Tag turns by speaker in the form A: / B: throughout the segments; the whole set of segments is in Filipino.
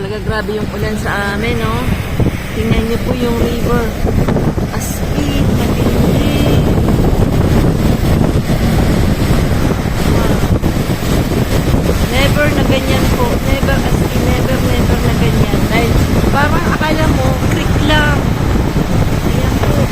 A: Talaga grabe yung ulan sa amin, no? Tingnan niyo po yung river. As in, matindi. Wow. Never na ganyan po. Never, as in, never na ganyan. Dahil parang akala mo, creek lang. Ayan po.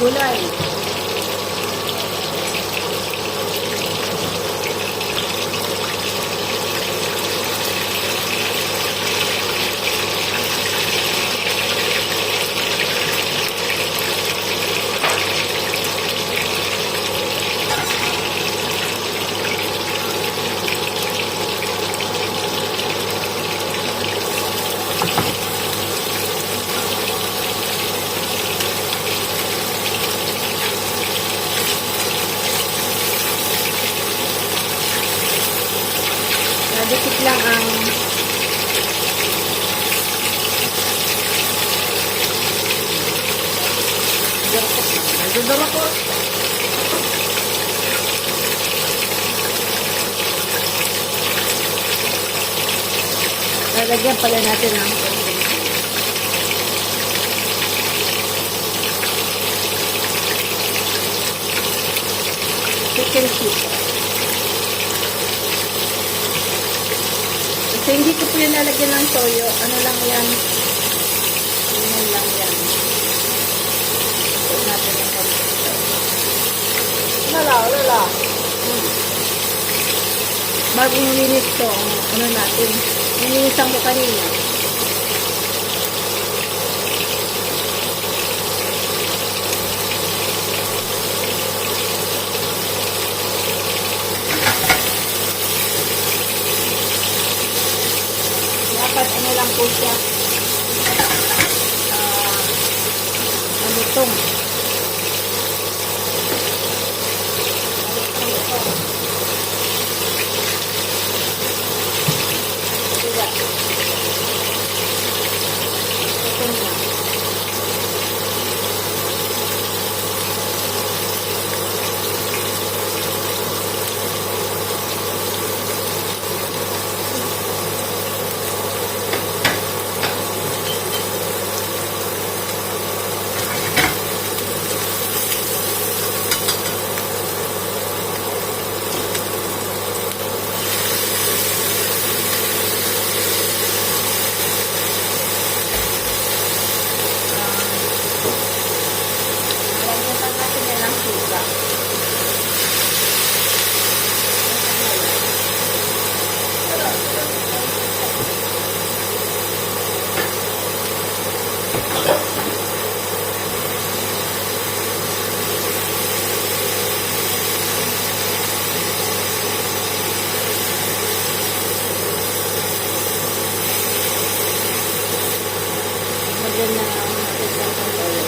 A: Gulay. Dikit lang ang ko. Lalagyan pala natin ang chicken feet. So, hindi ko po yung lalagyan ng toyo. Ano lang yan? Lemon lang yan. Ito natin ang konti. Lala. Bagong linis to. Ano natin? Nilinisan ko kanina. Dapat ano lang po siya, malutong. Diba? Ito na. Maganda na ang natin ng toyo.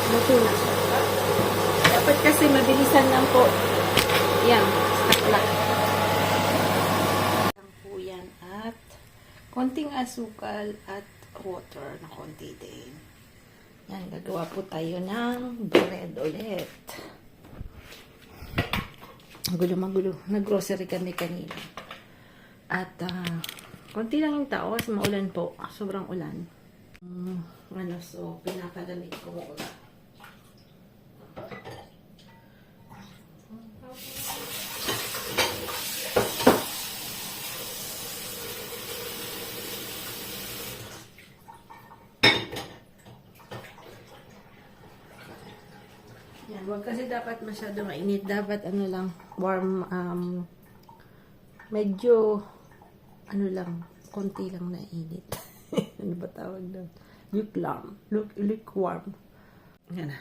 A: Luto na siya. Dapat kasi mabilisan lang po. Yan. Snack lang po yan. At konting asukal at water na konti din. Yan. Gagawa po tayo ng bread ulit. Magulo. Nag-grocery kami kanina. At konti lang yung tao kasi maulan po. Sobrang ulan. So pinapalamig ko muna. Yan, wag kasi dapat masyado mainit. Dapat ano lang, warm, medyo, ano lang, konti lang na init. Ano ba tawag doon? Lukewarm. Yan na.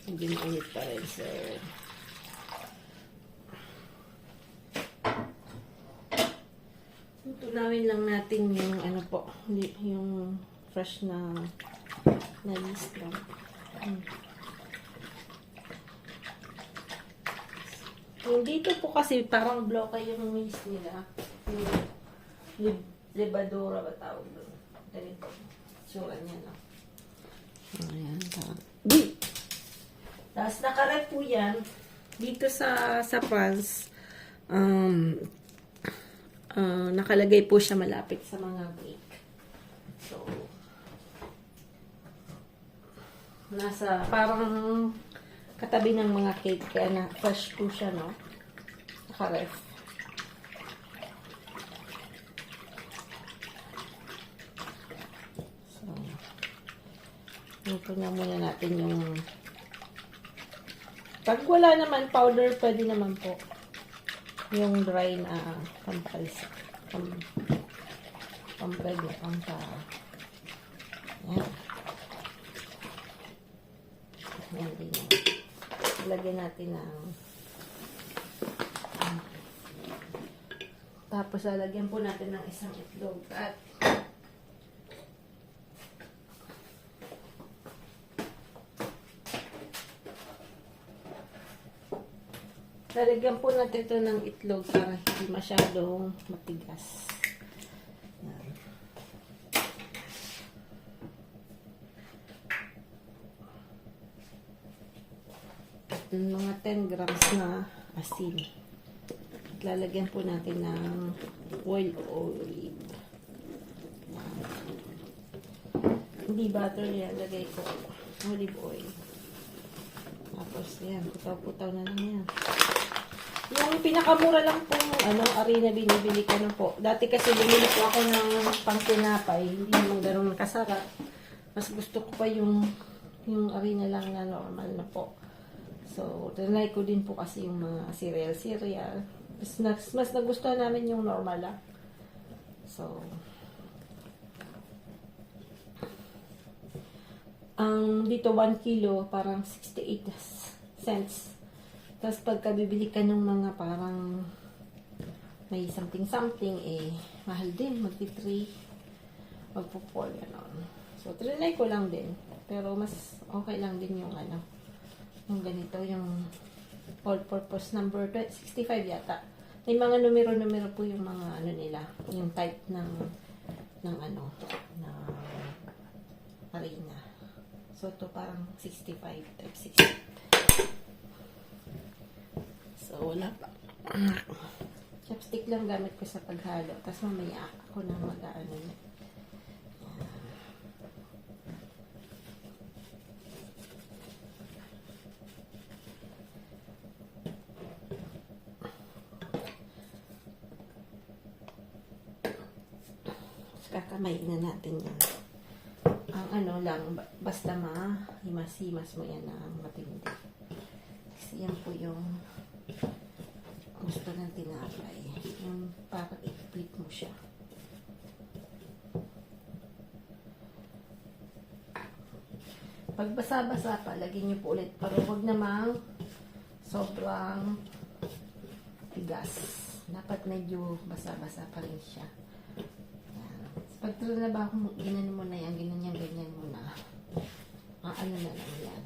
A: Hindi mainit pa rin. So, tunawin lang natin yung ano po, yung fresh na yeast lang. Yung dito po kasi parang bloke yung yeast nila. Yung lebadura ba tawag doon? Ganito. Sura niya, no? Ayan. Tapos nakarep po yan. Dito sa France, nakalagay po siya malapit sa mga cake. So, nasa parang katabi ng mga cake. Kaya na fresh po siya, no? Nakaref. So, ito na muna natin yung pag wala naman powder, pwede naman po yung dry na pampalsa. Pampeg na pampa. Yan. Yan din yan. Lagyan natin ng tapos lalagyan po natin ng isang itlog at lalagyan po natin ito ng itlog para hindi masyadong matigas. Yan. At mga 10 grams na asin. At lalagyan po natin ng oil olive. Hindi butter yan. Lagay ko olive oil. Tapos yan. Putaw-putaw na lang yan. Yung pinakamura lang pong arena binibili ko na po. Dati kasi bumili ko ako ng pangtinapay. Hindi naman ganun kasarap. Mas gusto ko pa yung arena lang na normal na po. So, tinry ko din po kasi yung mga cereal. Mas nagustuhan namin yung normal lang. So, dito 1 kilo parang 68 cents. Tapos pagka bibili ka ng mga parang may something, mahal din. Magti-3, magpo-4, gano'n. So, trinay ko lang din. Pero mas okay lang din yung yung ganito, yung all-purpose number 65 yata. May mga numero-numero po yung mga nila, yung type ng arena. So, ito parang 65, type 60. So, wala pa. Chopstick lang gamit ko sa paghalo. Tapos mamaya ako na mag-ano niya. Kakamayin na natin yan. Ang lang, basta himas-himas mo yan na matindi. Kasi yan po yung gusto ng tinapay. Yung parang i-flip mo siya. Pag basa-basa pa, lagyan niyo po ulit. Pero huwag namang sobrang tigas. Dapat medyo basa-basa pa rin siya. Yan. Pag na ba ginano mo na yan, ganyan mo na. Na lang yan.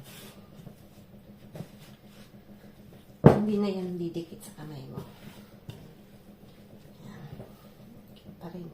A: Hindi na yan didikit sa kamay mo. Yan. Dikit pa rin.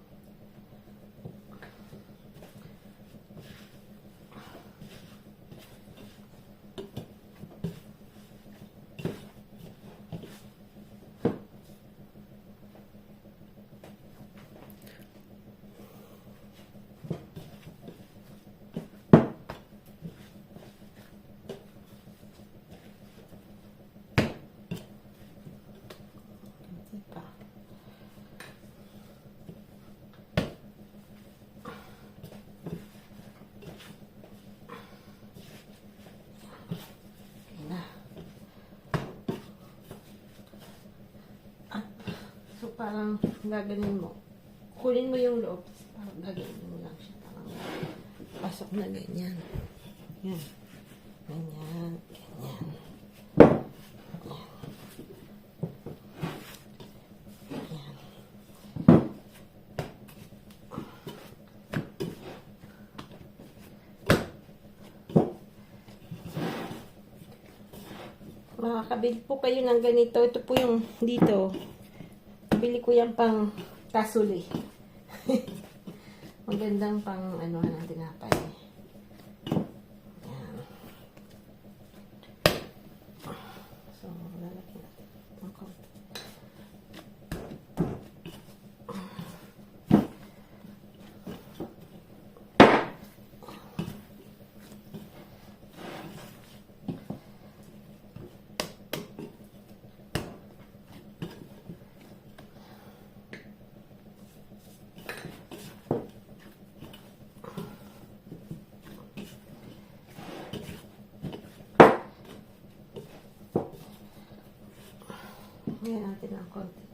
A: Parang gaganin mo. Kunin mo yung loob. Parang gagawin mo lang siya. Parang pasok na ganyan. Yan. Ganyan. Ganyan. Yan. Makakabili po kayo ng ganito. Ito po yung dito. Bili ko yan pang kasuli. Magandang pang ano ng tinapay. Yan. So, lalagyan natin ang konti. Ngayon natin ang konti.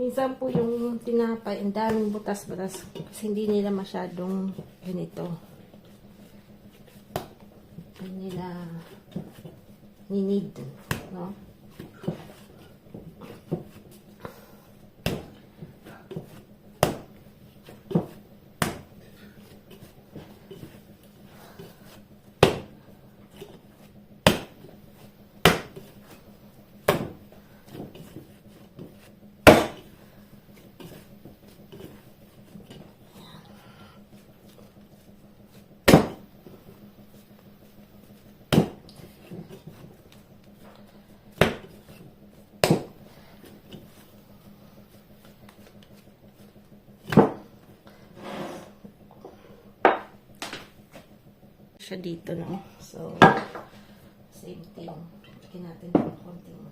A: Minsan po yung tinapay, ang daming butas-butas kasi hindi nila masyadong ganito. Hindi nila ninid, no? Siya dito, no? So, same thing. Lagyan natin ng konting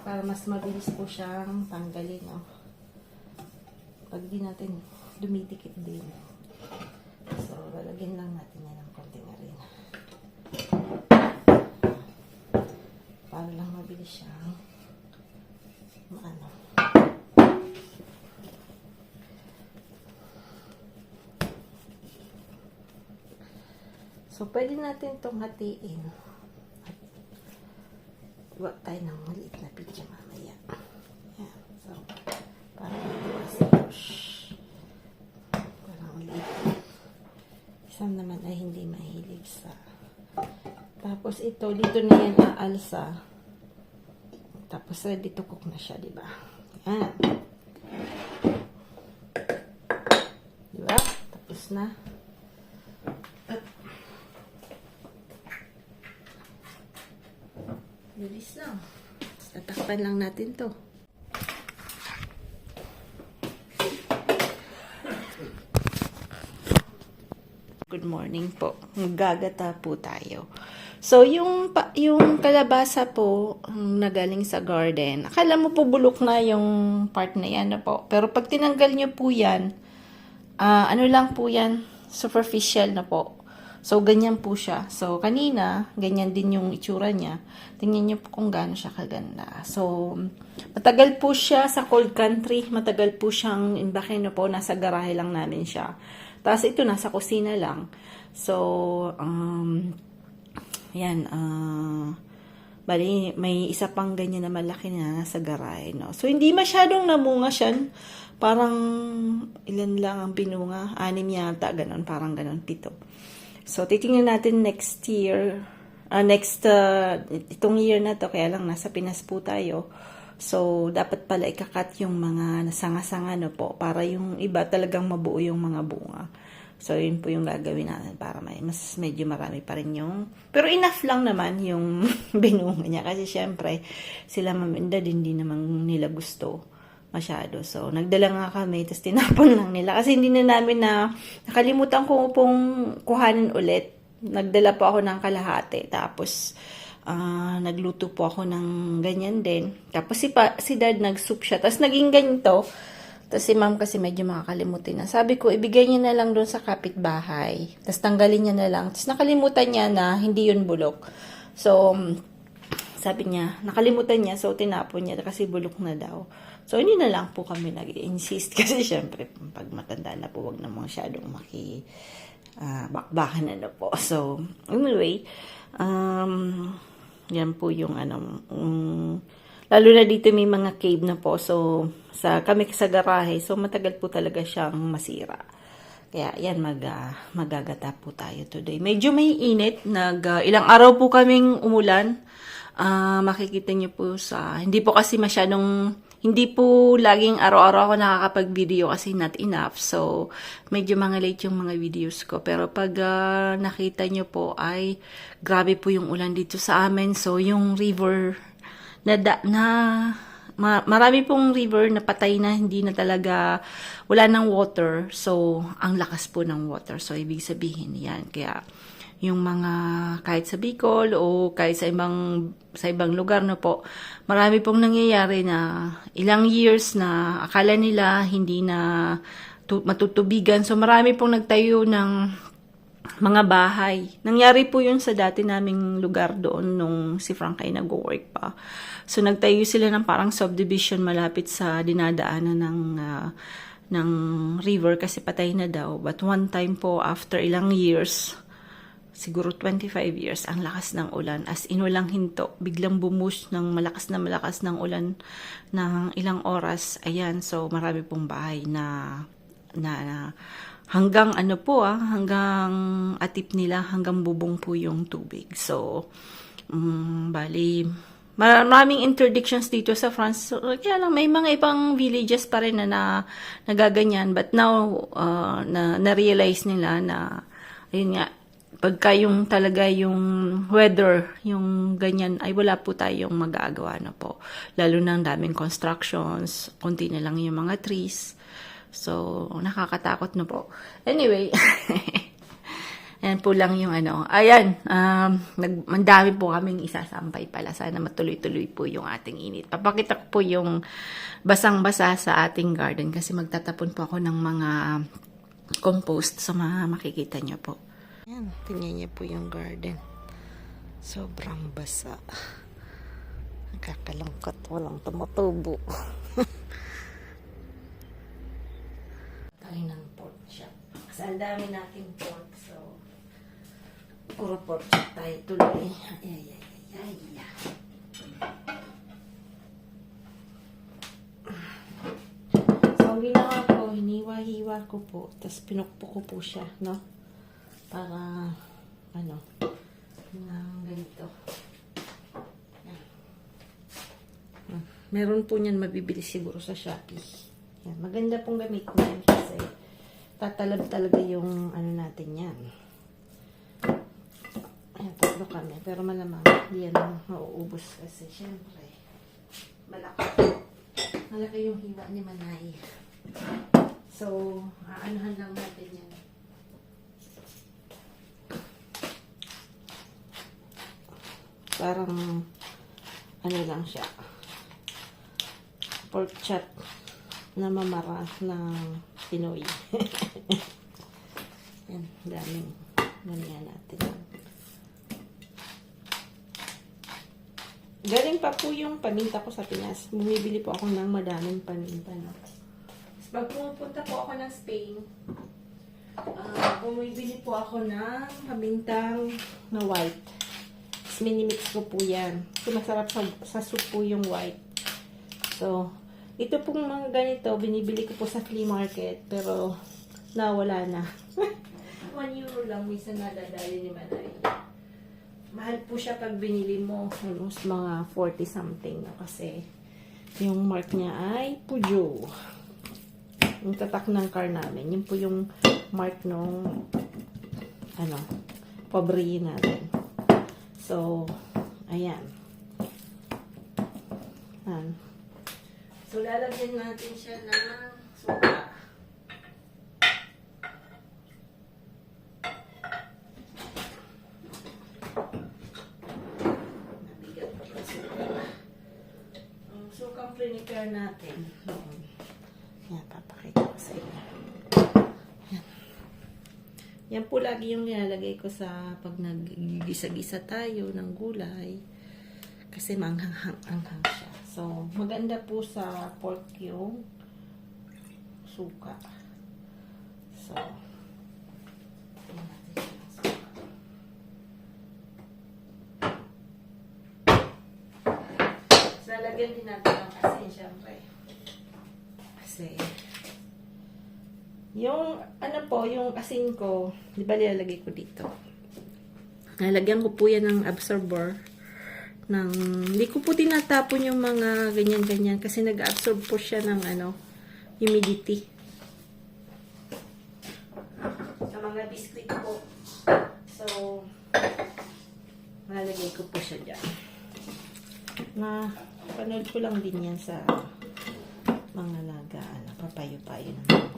A: para mas mabilis po siyang tanggalin, no? Pag di natin dumidikit din. So, lalagyan lang natin yan ng konting rin. Para lang mabilis siyang maano. So, pwede natin itong hatiin. Iwa tayo ng maliit na pizza mamaya. Yan. So, parang parang maliit. Isang naman ay hindi mahilig sa. Tapos ito, dito na yan aalsa. Tapos ready to cook na siya, diba? Yan. Diba? Tapos na. Bilis lang. Tatakpan lang natin to. Good morning po. Maggagata po tayo. So, yung kalabasa po, nagaling sa garden. Akala mo po bulok na yung part na yan na po. Pero pag tinanggal nyo po yan, ano lang po yan, superficial na po. So, ganyan po siya. So, kanina, ganyan din yung itsura niya. Tingnan niyo po kung gaano siya kaganda. So, matagal po siya sa cold country. Matagal po siyang inbakin na po. Nasa garahe lang namin siya. Tapos, ito nasa kusina lang. So, yan. Bali, may isa pang ganyan na malaki na nasa garahe, no? So, hindi masyadong namunga siya. Parang, ilan lang ang binunga. 6 yata, ganun. Parang ganun, 7. So, titingnan natin next year, itong year na to, kaya lang nasa Pinas po tayo. So, dapat pala ikakat yung mga nasanga-sanga, no po, para yung iba talagang mabuo yung mga bunga. So, yun po yung gagawin natin para mas medyo marami pa rin yung... Pero enough lang naman yung binunga niya. Kasi syempre, sila maminda hindi naman nila gusto masyado. So, nagdala nga kami, tapos tinapon lang nila. Kasi hindi na namin nakalimutan ko pong kuhanin ulit. Nagdala po ako ng kalahati. Tapos, nagluto po ako ng ganyan din. Tapos si dad nag-soup siya. Tapos naging ganito. Tapos si ma'am kasi medyo makakalimutin na. Sabi ko, ibigay niya na lang doon sa kapitbahay. Tapos tanggalin niya na lang. Tapos nakalimutan niya na hindi yun bulok. So, sabi niya, nakalimutan niya. So, tinapon niya kasi bulok na daw. So, hindi na lang po kami nag-insist. Kasi syempre, pag matanda na po, wag na masyadong bakbakan na po. So, anyway, yan po yung lalo na dito may mga cave na po. So, kami sa garahe. So, matagal po talaga siyang masira. Kaya, yan, magagata po tayo today. Medyo may init. Ilang araw po kaming umulan. Makikita niyo po hindi po kasi hindi po laging araw-araw ako nakakapag-video kasi not enough. So, medyo mga late yung mga videos ko. Pero pag nakita niyo po ay grabe po yung ulan dito sa amin. So, yung river marami pong river na patay na, hindi na talaga, wala ng water. So, ang lakas po ng water. So, ibig sabihin yan. Kaya, yung mga, kahit sa Bicol o kahit sa ibang lugar na po, marami pong nangyayari na ilang years na akala nila hindi na matutubigan. So, marami pong nagtayo ng mga bahay. Nangyari po yun sa dati naming lugar doon nung si Frank ay nag-work pa. So, nagtayo sila ng parang subdivision malapit sa dinadaanan ng river kasi patay na daw. But one time po, after ilang years, siguro 25 years, ang lakas ng ulan. As in, walang hinto. Biglang bumush ng malakas ng ulan ng ilang oras. Ayan, so marami pong bahay na hanggang hanggang atip nila, hanggang bubong po yung tubig. So, bali, maraming interdictions dito sa France. So, kaya lang, may mga ibang villages pa rin na nagaganyan. But now, na-realize nila na, ayun nga, pagka yung talaga yung weather, yung ganyan, ay wala po tayong magagawa na po. Lalo na ang daming constructions, konti na lang yung mga trees. So, nakakatakot na po. Anyway, ayan po lang yung Ayan, mandami po kaming isasampay pala. Sana matuloy-tuloy po yung ating init. Papakita ko po yung basang-basa sa ating garden kasi magtatapon po ako ng mga compost sa makikita nyo po. Ayan, tingnan niyo po yung garden. Sobrang basa. Nakakalangkot, walang tumutubo. Tayo ng pork chop. Kasi ang dami nating pork, so puro pork chop tayo tuloy. Ay. So, ang ginawa ko, hiniwa-hiwa ko po, tapos pinukpok ko po siya, no? Para, ganito. Meron po niyan mabibili siguro sa Shopee. Yan, maganda pong gamit niyan kasi tatalab talaga yung natin yan. Ayan, tatlo kami. Pero malamang hindi yan mauubos kasi syempre malaki yung hiwa ni Manay. So, aanuhan lang natin yan. Parang lang siya. Pork chop na mamara ng Pinoy. Yan, daming manihan natin. Galing pa po yung paminta ko sa Pinas. Bumibili po ako ng madaming paminta. No? Pag pumupunta po ako ng Spain, bumibili po ako ng pamintang na white. Minimix ko po yan. So, masarap sa soup po yung white. So, ito pong mga ganito, binibili ko po sa flea market. Pero, nawala na. 1 euro lang, minsan nadadali ni Manay. Mahal po siya pag binili mo. Almost mga 40 something. No? Kasi, yung mark niya ay Pujo. yung tatak ng car namin. Yun po yung mark nung pabriye natin. So, ayan. So, lalagyan natin siya ng suka. Nabigat pa yung suka. Ang sukang prepare natin. Yan, papakita ko sa inyo. Yan. Yan po lagi yung nilalagay ko sa pag nag-gisa-gisa tayo ng gulay. Kasi manghang-anghang siya. So, maganda po sa pork yung suka. So, yan natin siya ng suka. So, lalagyan din natin ng asin, syempre. Kasi, yung, yung asin ko, di ba nilalagay ko dito? Nalagyan ko po yan ng absorber. Hindi ko po tinatapon yung mga ganyan-ganyan kasi nag-absorb po siya ng humidity. Sa mga biscuit po. So, nalagay ko po siya dyan. Panood ko lang din yan sa mga papayo-payo naman.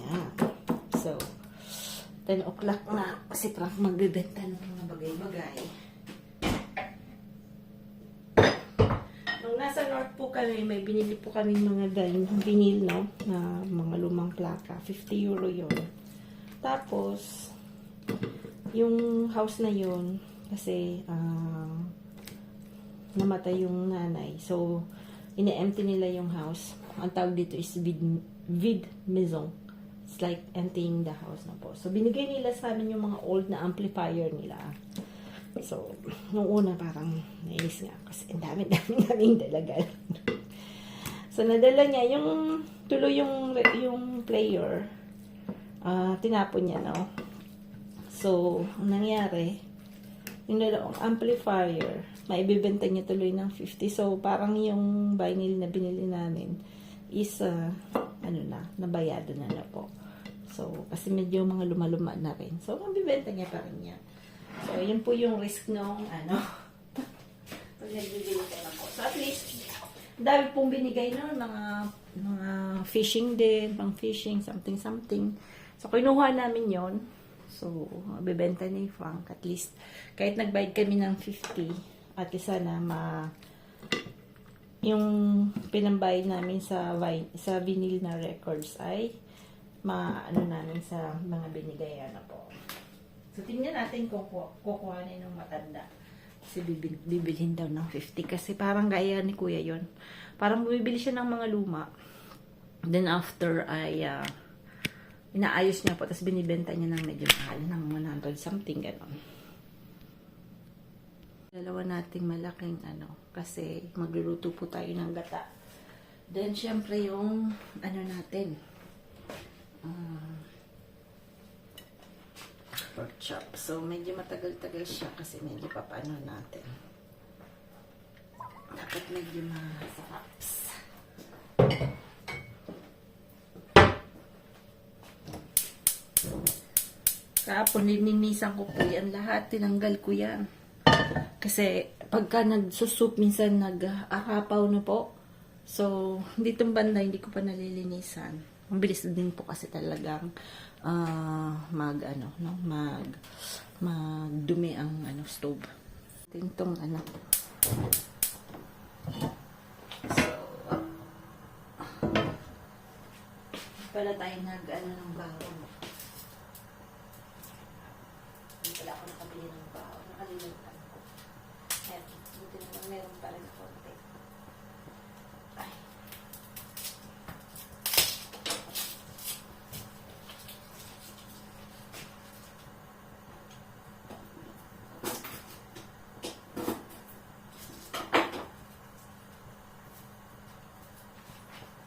A: Yan. So, 10 o'clock na kasi parang magbibenta ng mga bagay-bagay. Nung nasa north po kami, may binili po kami mga vinyl, no? Na mga lumang plaka. 50 euro yun. Tapos, yung house na yun, kasi, namatay yung nanay. So, ine-empty nila yung house. Ang tawag dito is vide maison. It's like emptying the house na po. So, binigay nila sa amin yung mga old na amplifier nila. So, nung una parang nainis nga kasi ang dami-daming dalagal. So, nadala niya yung tuloy yung player. Tinapon niya, no? So, ang nangyari, yung dalawang amplifier, maibibenta niya tuloy ng 50. So, parang yung vinyl na binili namin is, nabayado na po. So, kasi medyo mga luma-luma na rin. So, mabibenta niya pa rin yan. So, yun po yung risk nung, pag nagbibili ka na po. So, at least, dahil pong binigay nun, mga fishing din, pang fishing, something. So, kinuha namin yon. So, mabibenta ni Frank. At least, kahit nagbayad kami ng 50, at isa na yung pinambayad namin sa vinyl na records ay namin sa mga binigayan na po. So, tingnan natin kung kukuhanin ng matanda. Kasi bibilhin daw ng 50. Kasi parang gaya ni Kuya yon. Parang bumibili siya ng mga luma. Then after ay inaayos niya po. Tapos binibenta niya ng medyo mahal. Ng 100 something, gano'n. Dalawa nating malaking kasi magluluto po tayo ng gata. Then, syempre yung natin. Pork chop. So, medyo matagal-tagal siya kasi medyo papano natin. Dapat medyo masakaps. Kahapon, nilinisan ko po yan. Lahat, tinanggal ko yan. Kasi, pagka nagsusup, minsan nag-akapaw na po. So, ditong banda, hindi ko pa nalilinisan. Ang bilis din po kasi talagang magdumi ang stove. Tintong So, pala tayo ng baho. Hindi pala ako nakabili ng baho. Nakalimutan ko. Ayan, buti naman meron pa rin konti. Ay.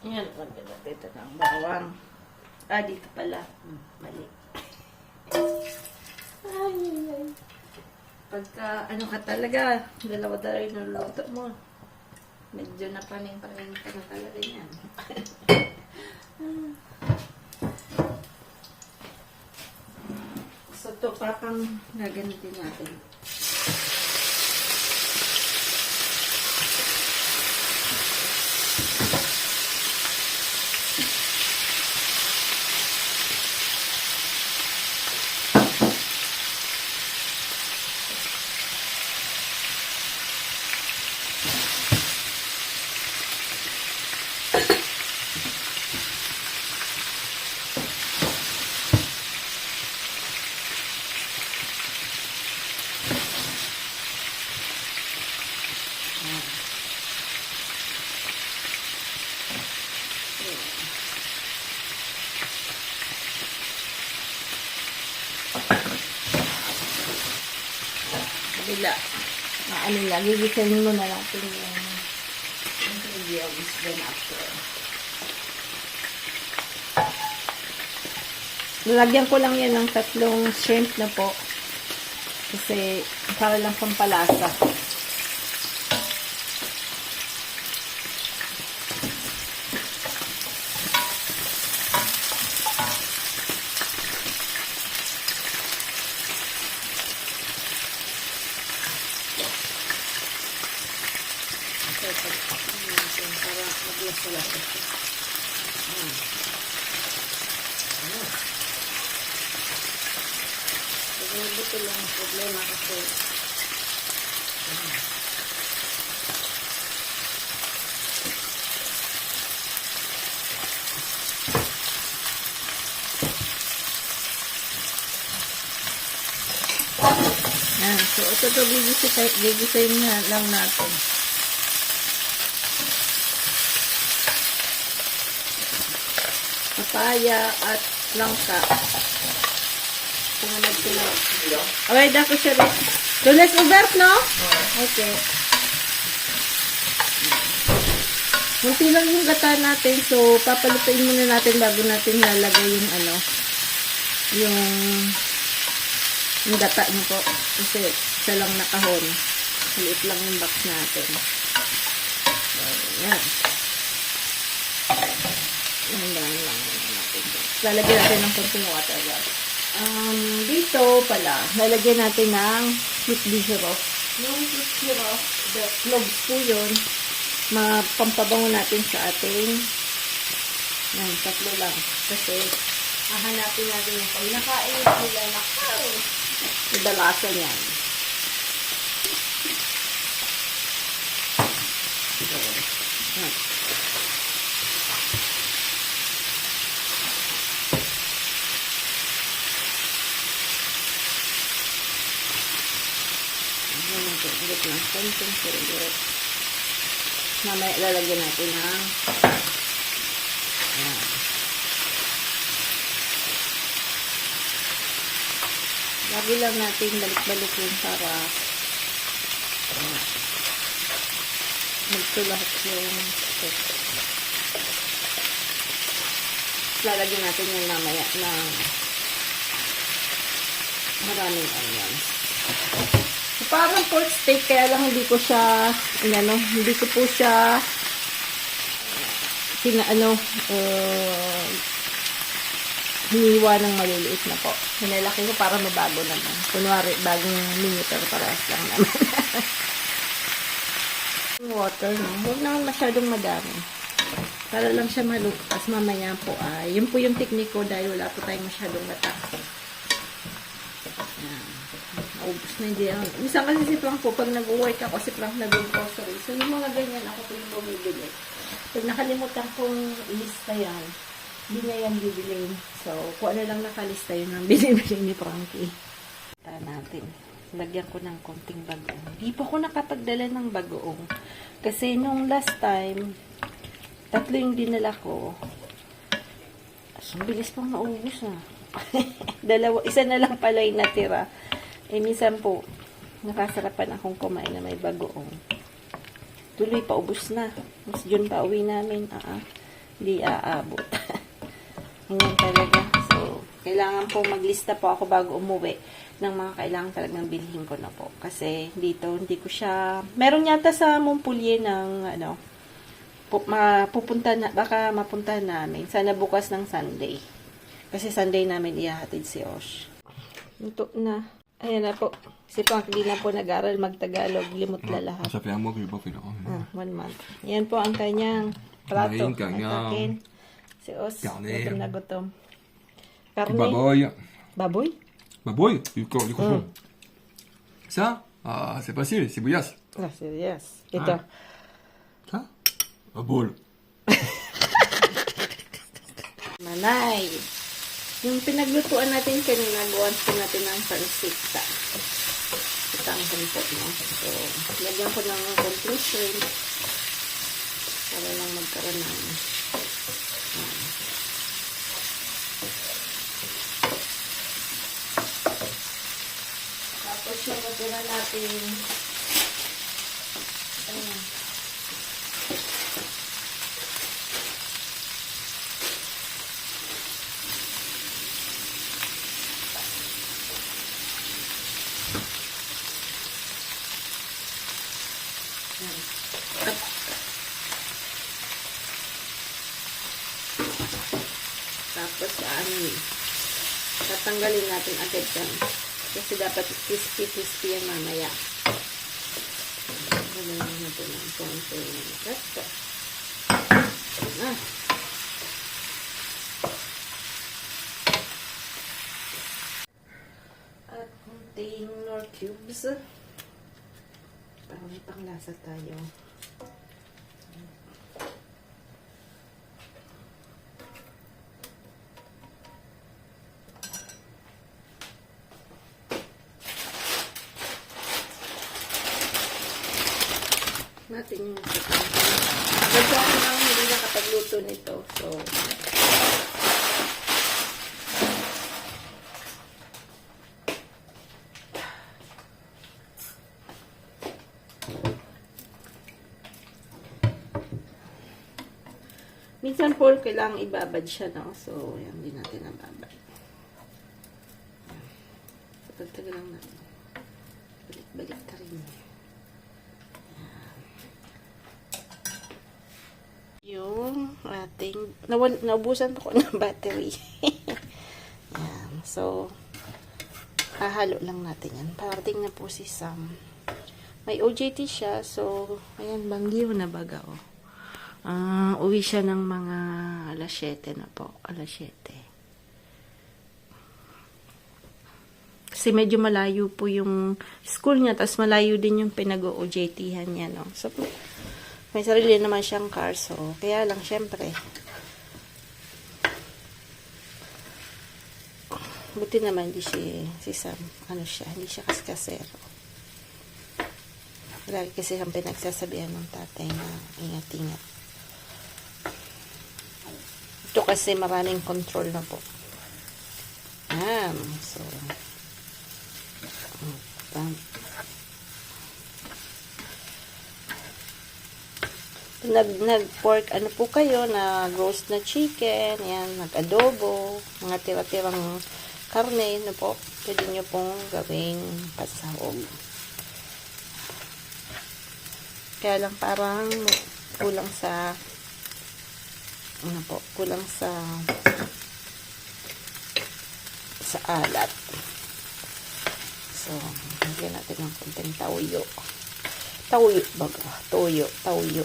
A: Yan, maganda dito ng bawang. Dito pala. Mali. Ay. Pagka, ka talaga, dalawa-dalawa yung nuluto mo. Medyo napaning-paning ka na talaga yan. ito, papang gagamitin natin. Kabila. Ano lang, gigisayin mo na natin yung ingredients then after. Lalagyan ko lang yan ng 3 shrimp na po. Kasi para lang pampalasa. Para maglas-lasa siya. Ito lang ang problema kasi so ito gigisayin na lang natin. Papaya at langka. Pumunod ko na. Okay, dako siya rin. Lunes ubert, no? Okay. Munti lang yung gata natin. So, papalutuin muna natin bago natin lalagay yung yung gata nyo po. Kasi, isa lang na kahon. Maliit lang yung box natin. So, yan. Yan lang natin. Lalagyan natin ng konting water, guys. Dito pala, lalagyan natin ng sweet syrup. Yung sweet syrup, the cloves po yun, mapampabango natin sa ating yan, 3 lang. Kasi, hahanapin natin yung pag nakain nila na iba lasa niyan. So, yan. Ulit ng konting syrup. Mamaya lalagyan natin ng ayan. Lagi lang natin balik-balik yun para magtulahat yung lalagyan natin yung mamaya ng maraming onions. So, parang pork steak, kaya lang hindi ko siya, hindi ko po siya, hiniwa ng maliliit na po. Hinalaki ko para mabago naman. Kunwari, bagong mini, pero parehas lang naman. Water, no? Huwag naman masyadong madami. Para lang siya malutas. Mamaya po yun po yung technique ko dahil wala po tayong masyadong mata. Ubus na hindi. Minsan kasi si Frank po, pag nag-work ako, si Frank nag-grocery. So, yung mga ganyan, ako po yung bumibili. Pag nakalimutan kong ilista yan, hindi niya yan bibilin. So, kung ano lang nakalista yun ang binibili ni Frankie. Natin. Lagyan ko ng konting bagoong. Hindi po ako nakapagdala ng bagoong. Kasi nung last time, 3 yung dinala ko. So, bilis pang naubos na. Isa na lang pala yung natira. Minsan po, nakasarapan akong kumain na may bagoong. Tuloy pa, ubos na. Mas dyan pa uwi namin. Hindi aabot. Ganyan talaga. So, kailangan po maglista po ako bago umuwi ng mga kailangan talagang bilhin ko na po. Kasi dito, hindi ko siya... Meron yata sa Montpellier ng baka mapuntahan namin. Sana bukas ng Sunday. Kasi Sunday namin ihahatid si Osh. Luto na. Ayan na po. Si Pang hindi na po nag-aral mag-Tagalog. Limot la lahat.
B: Sabi mo, kaya ba pinaka?
A: 1 month. Yan po ang kanyang plato.
B: Kumain ka nga.
A: At akin, si Os,
B: Karne.
A: gutom na gutom. Karne.
B: Baboy.
A: Baboy?
B: Baboy. Yuko, yuko. Ça, c'est facile, sibuyas.
A: Ah, serious. Ito.
B: Ça, baboy.
A: Manay. Yung pinaglutuan natin kanina, gawan po natin ng pansita. Ito ang po, no? So, lagyan ko ng konting shrimp para lang magkaroon ng tapos yung natira natin ayan. Tapos tatanggalin natin agad yan kasi dapat crispy yan mamaya. Ganoon natin ang konting resto. At konting nor cubes para may panglasa tayo. Natin yung medyo ako lang hindi nakapagluto nito. So, minsan po kailangang ibabad siya, no? So, yan din natin nababad. Tagal-tagal lang natin. Balik-balik ka rin. Yung ating naubusan po ko ng battery. Yan. So, hahalo lang natin yan. Parating na po si Sam. May OJT siya. So, ayan, Baguio na baga, oh. Uwi siya ng mga alas 7 na po. Alas 7. Kasi medyo malayo po yung school niya. Tapos malayo din yung pinag-OJT-han niya, no? So, may sarili naman siyang car. So, kaya lang, syempre. Buti naman, hindi si Sam. Ano siya? Hindi siya kaskasero. Lagi kasi siyang pinagsasabihan ng tatay na ingat-ingat. Ito kasi maraming control na po. Ayan. So, nag-pork, ano po kayo, nag-roast na chicken, yan, nag-adobo, mga tira-tirang karne, ano po, pwede nyo pong gawing pasahog. Kaya lang parang kulang sa, ano po, kulang sa alat. So, lagyan natin ng konting tawyo. Tawyo baga. Tawyo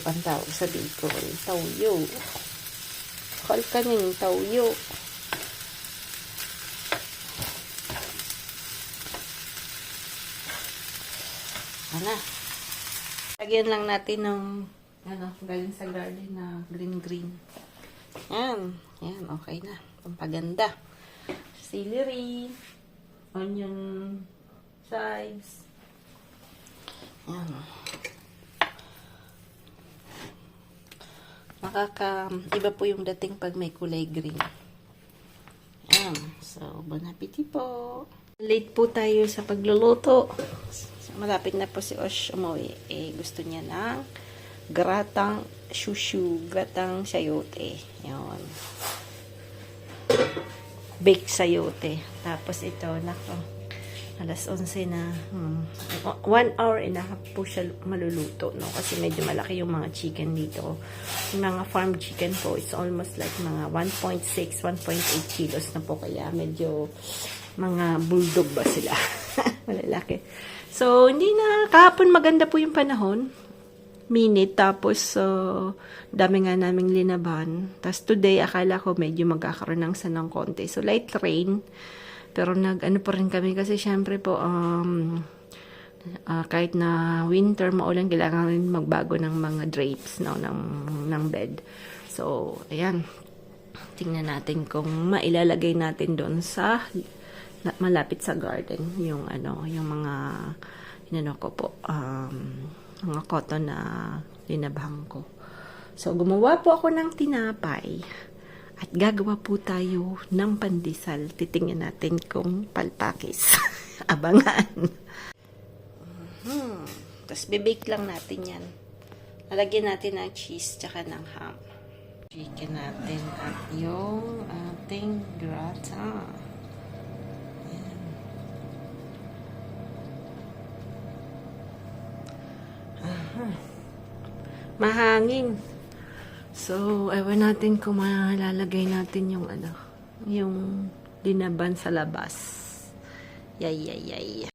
A: ang tawag sa Bicol. Tawyo. Kalkaning tawyo. Ano? Lagyan lang natin ng galing sa garden na green. Yan. Yan, okay na. Pampaganda. Celery. Onion sides. Yan. Iba po yung dating pag may kulay green. Yan. So, bon appetit po. Late po tayo sa pagluluto. So, malapit na po si Osh umuwi. Gusto niya ng gratang shushu, gratang sayote. Yan. Baked sayote. Tapos ito, nako. Alas 11 na. 1 hour and a half po siya maluluto, no? Kasi medyo malaki yung mga chicken dito. Yung mga farm chicken po, it's almost like mga 1.6, 1.8 kilos na po. Kaya medyo Mga bulldog ba sila? Malalaki. So, hindi na, kahapon maganda po yung panahon. Minute, tapos, dami nga naming linaban. Tapos, today, akala ko medyo magkakaroon ng sanang konti. So, light rain. Pero, ano pa rin kami kasi, syempre po, kahit na winter, maulan, kailangan rin magbago ng mga drapes, no, ng bed. So, ayan. Tingnan natin kung mailalagay natin doon sa malapit sa garden yung mga ko po mga cotton na linabhang ko. So gumawa po ako ng tinapay at gagawa po tayo ng pandesal. Titingnan natin kung palpakis. Abangan. Tapos bibake lang natin yan. Lalagyan natin ng cheese tsaka ng ham. Chicken natin at yung ating gratin. Mahangin. So, ewan natin kung malalagay natin yung yung linaban sa labas. Yay.